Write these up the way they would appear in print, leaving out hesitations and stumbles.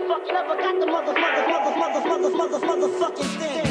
Motherfucking thing.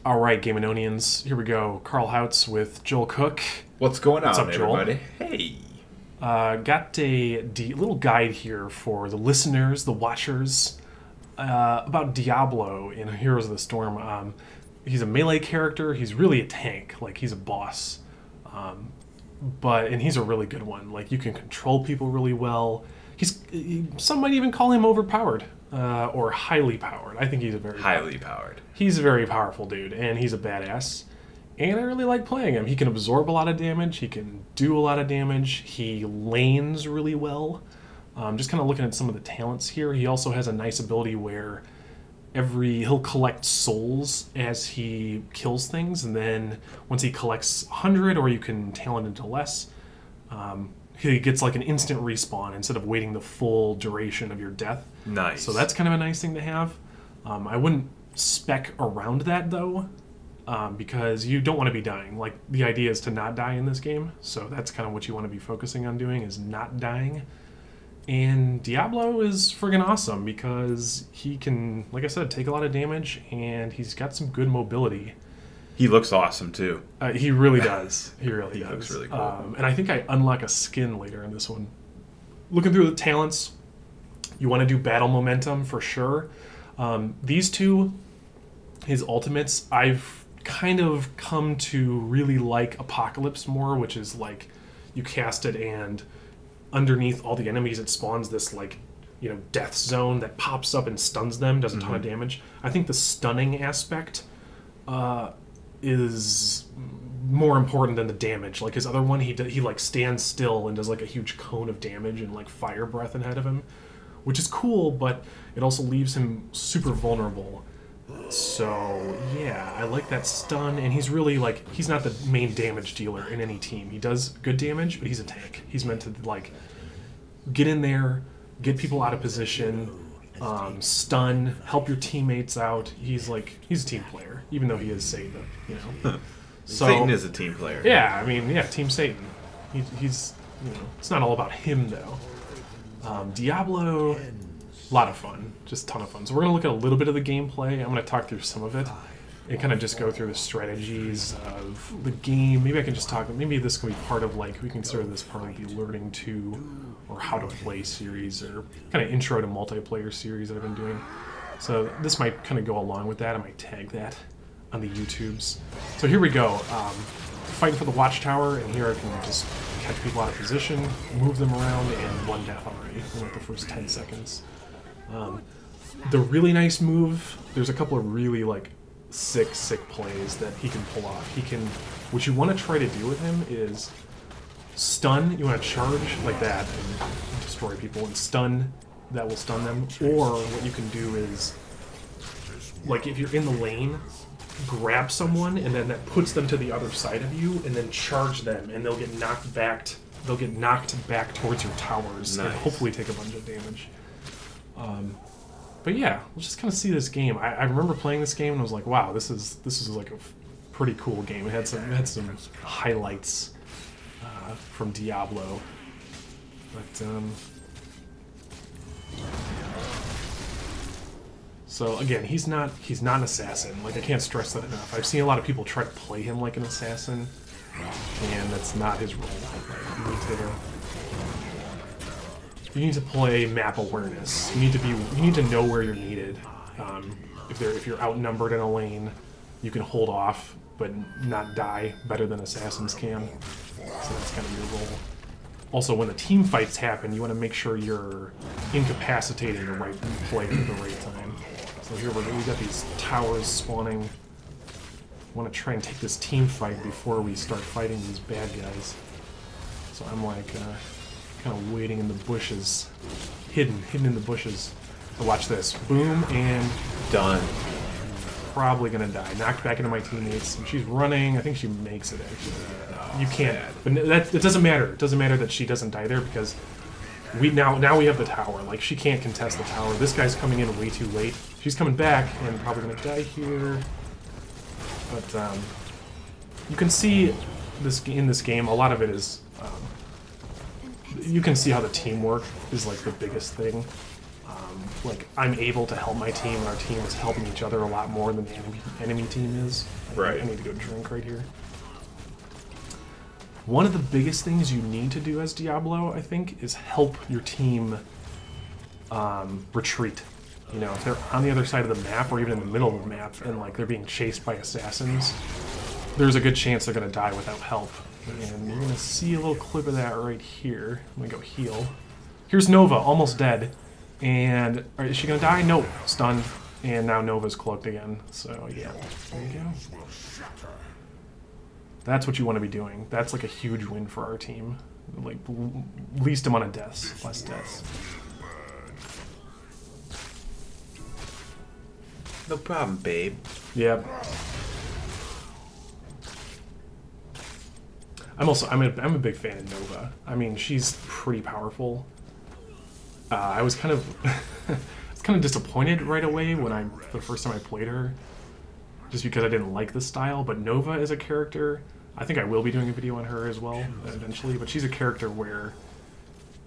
All right, Gameanonians, here we go. Carl Houts with Joel Cook. What's going on, What's up, Joel? everybody? Hey. Got a little guide here for the listeners, the watchers, about Diablo in Heroes of the Storm. He's a melee character. He's really a tank. Like, he's a boss. And he's a really good one. Like, you can control people really well. Some might even call him overpowered. Or highly powered. I think he's a very highly powered. He's a very powerful dude, and he's a badass. And I really like playing him. He can absorb a lot of damage. He can do a lot of damage. He lanes really well. Just kind of looking at some of the talents here. He also has a nice ability where he'll collect souls as he kills things, and then once he collects 100, or you can talent into less, he gets like an instant respawn instead of waiting the full duration of your death. Nice. So that's kind of a nice thing to have. I wouldn't spec around that though, because you don't want to be dying. Like, the idea is to not die in this game, so that's kind of what you want to be focusing on doing, is not dying. And Diablo is friggin' awesome because he can, like I said, take a lot of damage, and he's got some good mobility. He looks awesome too. He really does. He really does. Looks really cool. And I think I unlock a skin later in this one. Looking through the talents, you want to do battle momentum for sure. These two, his ultimates, I've kind of come to really like Apocalypse more, which is like you cast it and underneath all the enemies it spawns this like, death zone that pops up and stuns them, does a ton of damage. I think the stunning aspect is more important than the damage. Like, his other one, he like stands still and does like a huge cone of damage and like fire breath ahead of him, which is cool, but it also leaves him super vulnerable. So yeah, I like that stun, and he's really like, he's not the main damage dealer in any team. He does good damage, but he's a tank. He's meant to like get in there, get people out of position, stun, help your teammates out. He's a team player, even though he is Satan, So, Satan is a team player. Yeah, I mean, Team Satan. He's it's not all about him though. Diablo, a lot of fun, just a ton of fun. So we're gonna look at a little bit of the gameplay. I'm gonna talk through some of it and kind of just go through the strategies of the game. Maybe I can just talk. Maybe this can be part of, like, we consider this part of the learning to or how to play series, or kind of intro to multiplayer series that I've been doing. So this might kind of go along with that. I might tag that on the YouTubes. So here we go. Fighting for the watchtower, and here I can just catch people out of position, move them around, and one death already in like the first 10 seconds. The really nice move, there's a couple of really like sick plays that he can pull off. What you want to try to do with him is stun. You want to charge like that and destroy people, and stun, that will stun them. Or what you can do is, like, if you're in the lane, grab someone, and then that puts them to the other side of you, and then charge them, and they'll get knocked back. They'll get knocked back towards your towers, and hopefully take a bunch of damage. But yeah, let's just kind of see this game. I remember playing this game and I was like, wow, this is like a pretty cool game. It had some highlights from Diablo, but so again, he's not an assassin. Like, I can't stress that enough. I've seen a lot of people try to play him like an assassin, and that's not his role. Like, you need to play map awareness. You need to know where you're needed. If you're outnumbered in a lane, you can hold off but not die better than assassins can. So that's kind of your role. Also, when the team fights happen, you want to make sure you're incapacitating the right player at the right time. So here we got these towers spawning. I want to try and take this team fight before we start fighting these bad guys. So I'm like kind of waiting in the bushes, hidden in the bushes. But watch this. Boom, and Done. probably gonna die. Knocked back into my teammates. And she's running. I think she makes it, actually. You can't. But it doesn't matter. It doesn't matter that she doesn't die there because now we have the tower. Like, she can't contest the tower. This guy's coming in way too late. She's coming back and probably gonna die here. But you can see in this game, a lot of it is you can see how the teamwork is like the biggest thing. Like, I'm able to help my team, and our team is helping each other a lot more than the enemy team is. Right. I need to go drink right here. One of the biggest things you need to do as Diablo, I think, is help your team retreat. You know, if they're on the other side of the map, or even in the middle of the map, and like they're being chased by assassins, there's a good chance they're going to die without help. And you're going to see a little clip of that right here. I'm going to go heal. Here's Nova, almost dead. And is she going to die? Nope. Stunned. And now Nova's cloaked again. So, yeah. There you go. That's what you want to be doing. That's like a huge win for our team. Like, least amount of deaths. Less deaths. No problem, babe. Yep. I'm a big fan of Nova. I mean, she's pretty powerful. I was kind of disappointed right away when the first time I played her, just because I didn't like the style. But Nova is a character. I think I will be doing a video on her as well eventually. But she's a character where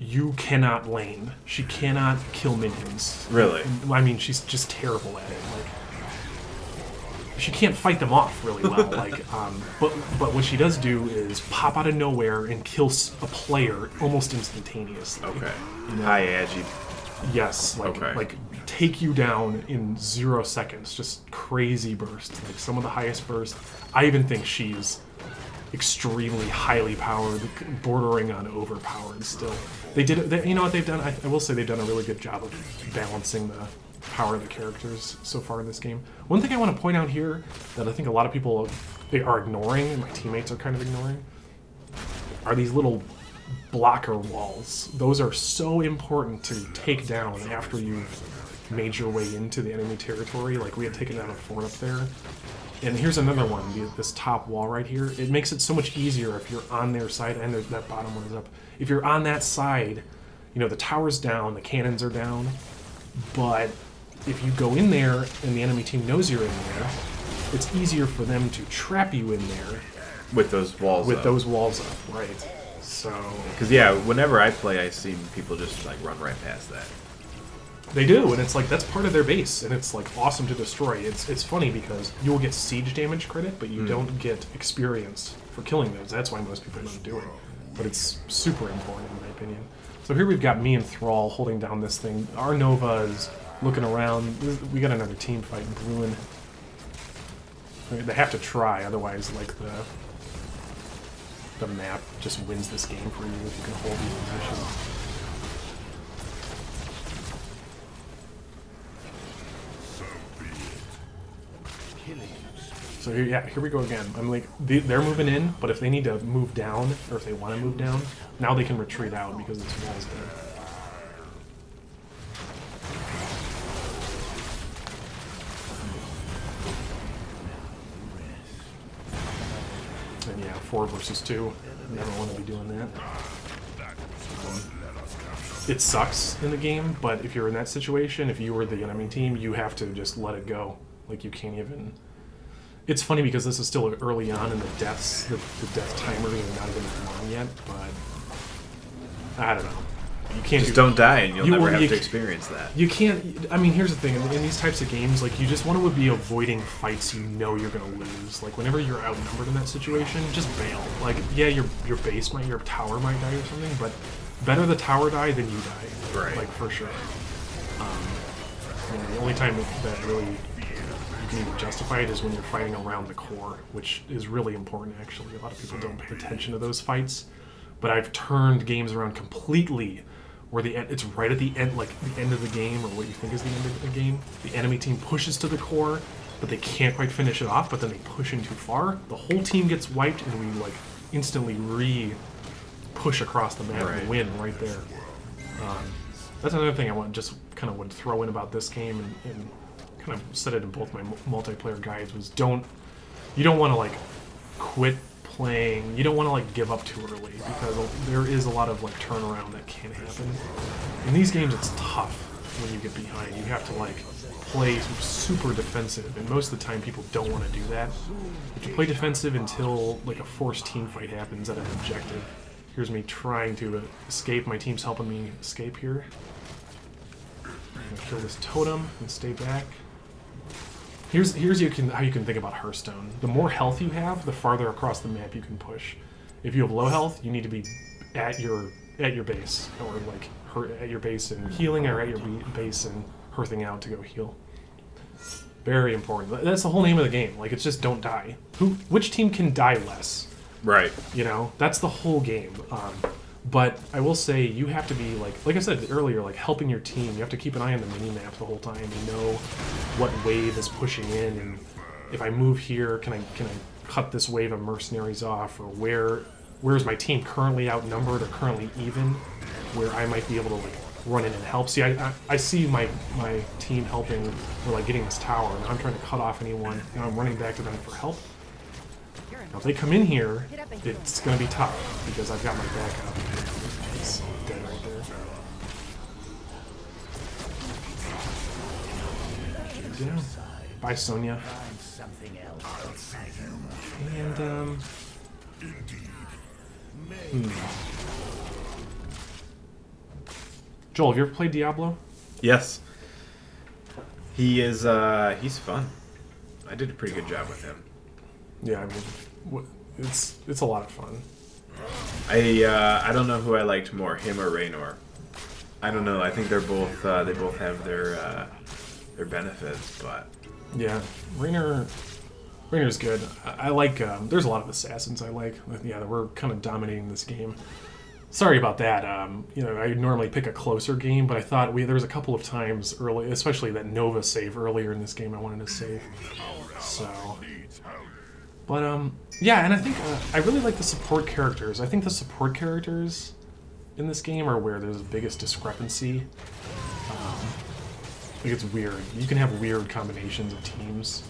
you cannot lane. She cannot kill minions. Really? I mean, she's just terrible at it. Like, she can't fight them off really well. Like, but what she does do is pop out of nowhere and kill a player almost instantaneously. Okay. You know? High agi. Yes. Like, Okay. like take you down in 0 seconds. Just crazy bursts. Like some of the highest bursts. I even think she's extremely highly powered, bordering on overpowered. Still, you know what they've done? I will say they've done a really good job of balancing the power of the characters so far in this game. One thing I want to point out here that I think a lot of people are ignoring, and my teammates are kind of ignoring, are these little blocker walls. Those are so important to take down after you've made your way into the enemy territory. Like, we had taken down a fort up there. And here's another one, this top wall right here. It makes it so much easier if you're on their side, and that bottom one is up. If you're on that side, you know, the tower's down, the cannons are down, but if you go in there and the enemy team knows you're in there, it's easier for them to trap you in there. With those walls With up. those walls up, right. So... Because, yeah, whenever I play, I see people just, like, run right past that. They do, and it's like, that's part of their base, and it's like awesome to destroy. It's funny because you'll get siege damage credit, but you don't get experience for killing those. That's why most people don't do it. But it's super important in my opinion. So here we've got me and Thrall holding down this thing. Our Nova is looking around. We got another team fight brewing. They have to try, otherwise like the map just wins this game for you if you can hold your position. So here we go again. I'm like, they're moving in, but if they need to move down, or if they want to move down, now they can retreat out because this wall's there. And yeah, 4 versus 2. Never want to be doing that. It sucks in the game, but if you're in that situation, if you were the enemy team, you have to just let it go. Like, you can't even... It's funny because this is still early on in the deaths. The death timers are not even long yet, but I don't know. You can't Just don't die, and you'll never have to you experience that. You can't. I mean, here's the thing: in these types of games, like, you just want to be avoiding fights you know you're gonna lose. Like, whenever you're outnumbered in that situation, just bail. Like, yeah, your tower might die or something, but better the tower die than you die. Right. Like, for sure. The only time that really you can even justify it is when you're fighting around the core, which is really important, actually. A lot of people don't pay attention to those fights, but I've turned games around completely where it's right at the end, like the end of the game, or what you think is the end of the game. The enemy team pushes to the core, but they can't quite finish it off, but then they push in too far. The whole team gets wiped, and we, like, instantly push across the map and win right there. That's another thing I just kind of would throw in about this game, and kind of said it in both my multiplayer guides, was you don't want to like quit playing. You don't want to like give up too early, because there is a lot of like turnaround that can happen. In these games, it's tough when you get behind. You have to like play super defensive, and most of the time people don't want to do that. You have to play defensive until like a forced team fight happens at an objective. Here's me trying to escape. My team's helping me escape here. I'm gonna kill this totem and stay back. Here's how you can think about Hearthstone. The more health you have, the farther across the map you can push. If you have low health, you need to be at your base, or like at your base and healing, or at your base and hearthing out to go heal. Very important. That's the whole name of the game. Like, it's just don't die. Which team can die less? Right. You know, that's the whole game. But I will say, you have to be like I said earlier, like helping your team. You have to keep an eye on the mini map the whole time. You know what wave is pushing in, and if I move here, can I cut this wave of mercenaries off, or where's my team currently outnumbered or currently even, where I might be able to like run in and help. See, I see my team helping, or like getting this tower, and I'm trying to cut off anyone, and I'm running back to them for help. Now, if they come in here, it's going to be tough, because I've got my backup. It's dead right there. Yeah. Bye, Sonya. And, Joel, have you ever played Diablo? Yes. He is, he's fun. I did a pretty good job with him. Yeah, I mean, it's a lot of fun. I don't know who I liked more, him or Raynor. I don't know. I think they both have their benefits, but yeah, Raynor's good. I like. There's a lot of assassins I like. Yeah, we're kind of dominating this game. Sorry about that. You know, I normally pick a closer game, but I thought there was a couple of times early, especially that Nova save earlier in this game, I wanted to save. So, but yeah, and I think I really like the support characters. I think the support characters in this game are where there's the biggest discrepancy. Like, it's weird. You can have weird combinations of teams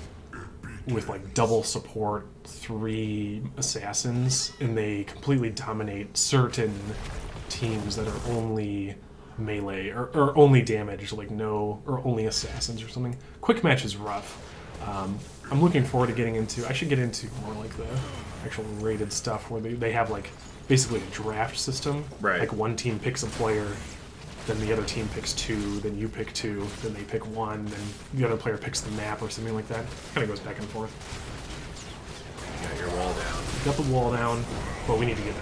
with like double support, 3 assassins, and they completely dominate certain teams that are only melee or only damage, like or only assassins or something. Quick match is rough. I'm looking forward to getting into. I should get into more like the actual rated stuff where they have like basically a draft system. Right. Like one team picks a player, then the other team picks 2, then you pick 2, then they pick 1, then the other player picks the map or something like that. Kind of goes back and forth. You got your wall down. Got the wall down, but we need to get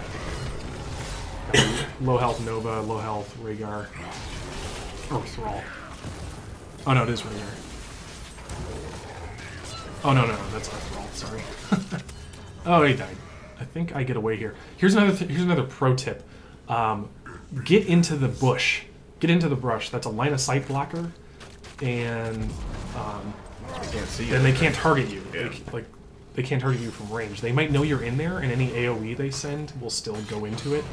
that. Low health Nova, low health Rhaegar, or Thrall. Oh no, it is Rhaegar. Oh no, that's not Thrall. Sorry. Oh, he died. I think I get away here. Here's another pro tip. Get into the bush. Get into the brush. That's a line of sight blocker, and they can't see you. Then they can't target you. Yeah. They can't target you from range. They might know you're in there, and any AoE they send will still go into it.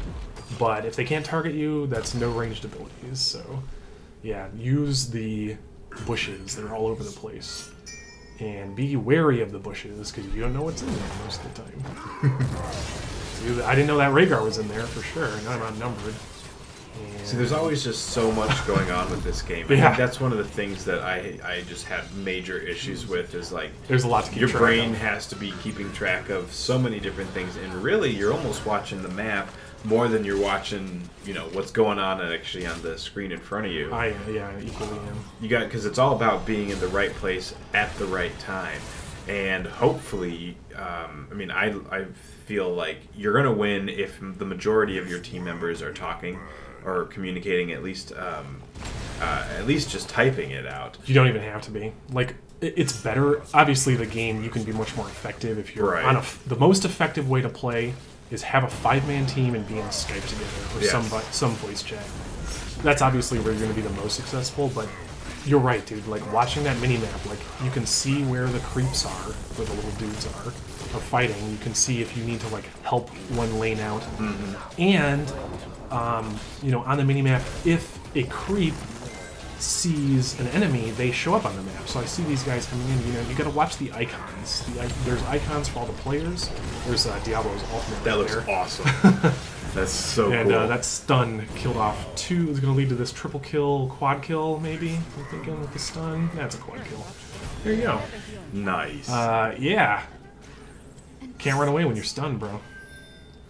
But if they can't target you, that's no ranged abilities. So, yeah, use the bushes. They're all over the place. And be wary of the bushes, because you don't know what's in there most of the time. I didn't know that Rhaegar was in there, for sure. Now I'm outnumbered. And see, there's always just so much going on with this game. I think that's one of the things that I just have major issues with, is like, there's a lot to keep your track brain of. has to be keeping track of so many different things, and really you're almost watching the map more than you're watching, you know, what's going on actually on the screen in front of you. I equally am. You got, because it's all about being in the right place at the right time, and hopefully, I mean, I feel like you're gonna win if the majority of your team members are talking or communicating, at least just typing it out. You don't even have to be. Like, it's better. Obviously, the game, you can be much more effective if you're right. The most effective way to play is have a 5-man team and be in Skype together, or some voice chat. That's obviously where you're going to be the most successful, but you're right, dude. Like, watching that mini-map, like, you can see where the creeps are, where the little dudes are fighting. You can see if you need to, like, help one lane out. Mm-hmm. And you know, on the minimap, if a creep sees an enemy, they show up on the map. So I see these guys coming in. You know, you got to watch the icons. There's icons for all the players. There's Diablo's ultimate. That looks there. awesome. That's so and, cool. And that stun killed off 2. Is going to lead to this triple kill, quad kill, maybe. I'm thinking with the stun. That's a quad kill. There you go. Nice. Yeah. Can't run away when you're stunned, bro.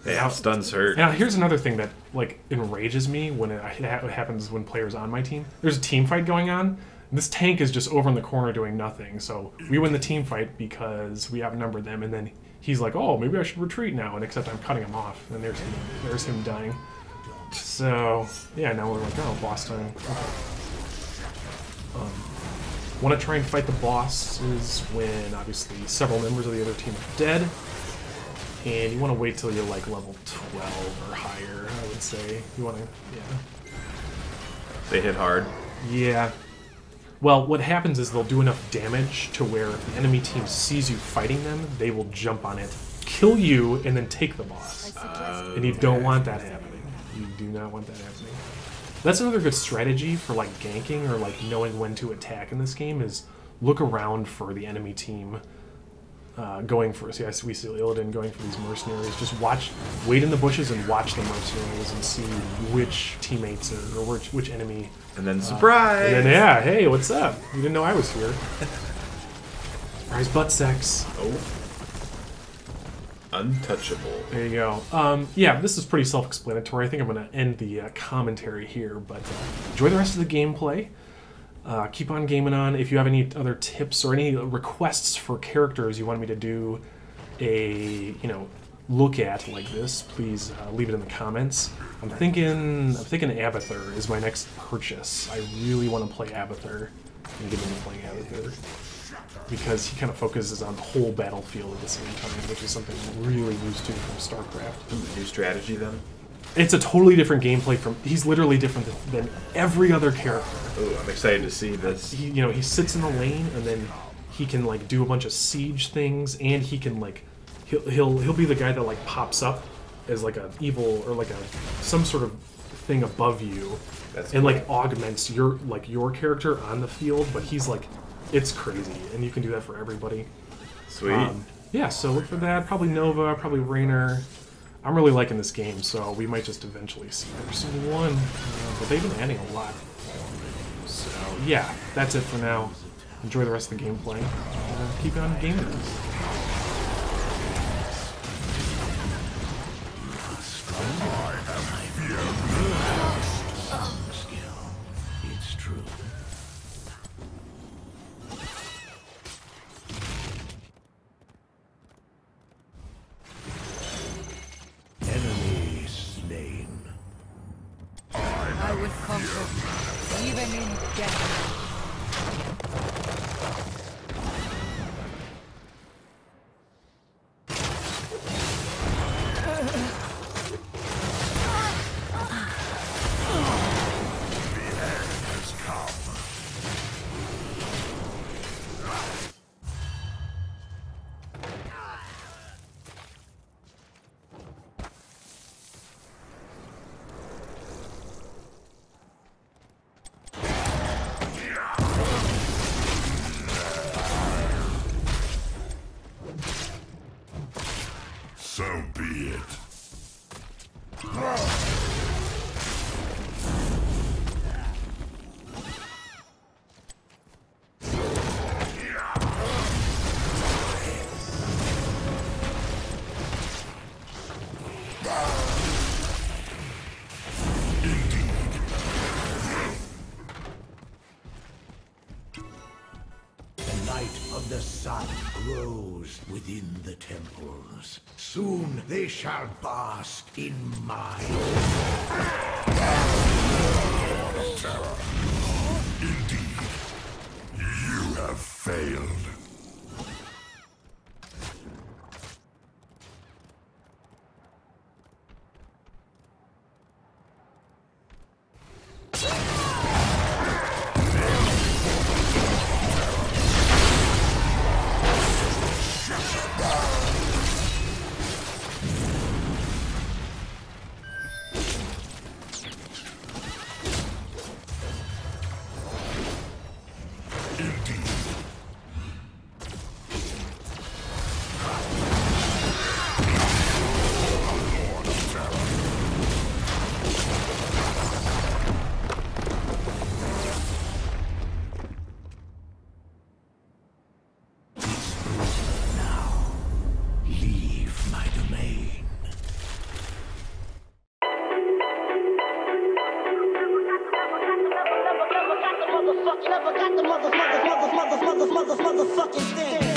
Yeah, stuns hurt. Now, here's another thing that like enrages me when it happens when players on my team. There's a team fight going on. This tank is just over in the corner doing nothing. So we win the team fight because we outnumbered them, and then he's like, "Oh, maybe I should retreat now." And except I'm cutting him off, and there's him dying. So yeah, now we're like, "Oh, boss time." Okay. Want to try and fight the bosses when obviously several members of the other team are dead. And you want to wait till you're like level 12 or higher, I would say. You want to, yeah. They hit hard. Yeah. Well, what happens is they'll do enough damage to where if the enemy team sees you fighting them, they will jump on it, kill you, and then take the boss. And you don't want that happening. You do not want that happening. That's another good strategy for like ganking or like knowing when to attack in this game is look around for the enemy team. Going for, see, we see Illidan going for these mercenaries. Just wait in the bushes and watch the mercenaries and see which teammates or which enemy. And then surprise! And then, yeah, hey, what's up? You didn't know I was here. Surprise butt sex. Oh. Untouchable. There you go. Yeah, this is pretty self-explanatory. I think I'm going to end the commentary here, but enjoy the rest of the gameplay. Keep on Gameanon. If you have any other tips or any requests for characters you want me to do a look at like this, please leave it in the comments. I'm thinking Abathur is my next purchase. I really want to play Abathur and get into playing Abathur because he kind of focuses on the whole battlefield at the same time, which is something I'm really used to from StarCraft. New strategy then? It's a totally different gameplay he's literally different than every other character. Ooh, I'm excited to see this. He sits in the lane and then he can like do a bunch of siege things, and he can like he'll be the guy that like pops up as like a evil or like some sort of thing above you. That's and cool. Like augments your character on the field, but he's like, it's crazy, and you can do that for everybody. Sweet. Yeah, so look for that. Probably Nova, probably Raynor. I'm really liking this game, so we might just eventually see Person 1. But they've been adding a lot. So yeah, that's it for now. Enjoy the rest of the gameplay. And keep on gaming. It's true. Enemy slain. I would conquer, even in death. So be it. The sun grows within the temples. Soon they shall bask in mine. Indeed, you have failed. Never got the motherfucking thing.